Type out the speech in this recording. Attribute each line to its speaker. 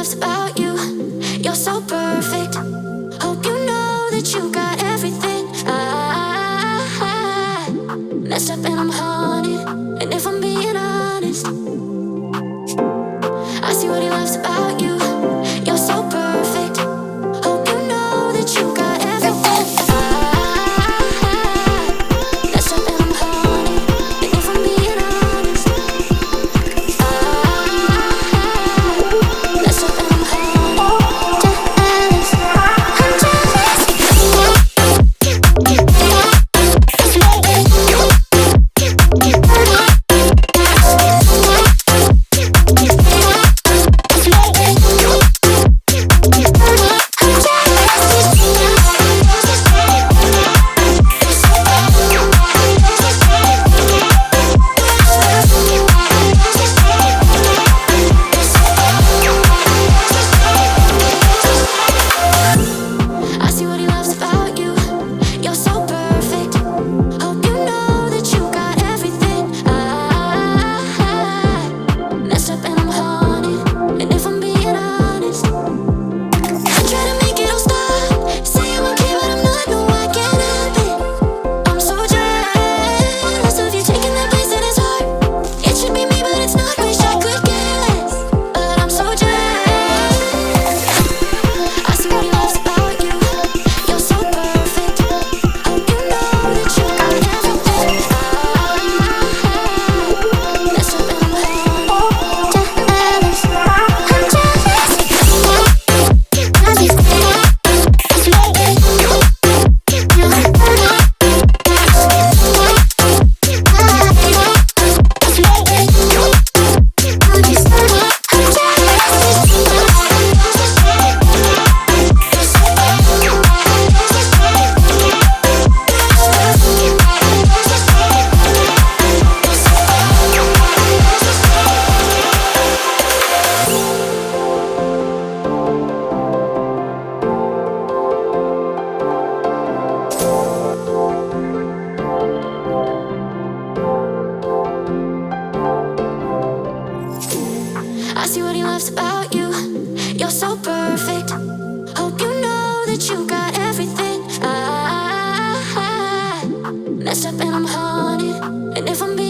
Speaker 1: loves about you. You're so perfect. Hope you know that you got everything. I messed up and I'm haunted. And if I'm being honest, I see what he loves about you. You're so perfect. Hope you know that you got everything. I messed up and I'm haunted. And if I'm being honest, I messed up and I'm haunted. Jealous. I'm I see what he loves about you. You're so perfect. Hope you know that you got everything. I messed up and I'm haunted. And if I'm being honest, I try to make it all stop. Say I'm okay, but I'm not. No, I can't help it. I'm so jealous of you taking that place in his heart. It should be me, but it's not. Wish I could care less, but I'm so jealous. I see what he loves about you. You're so perfect. Hope you know that you got everything. I messed up and I'm haunted. Jealous. I'm I see what he loves about you. You're so perfect. Hope you know that you got everything. I messed up and I'm haunted. And if I'm being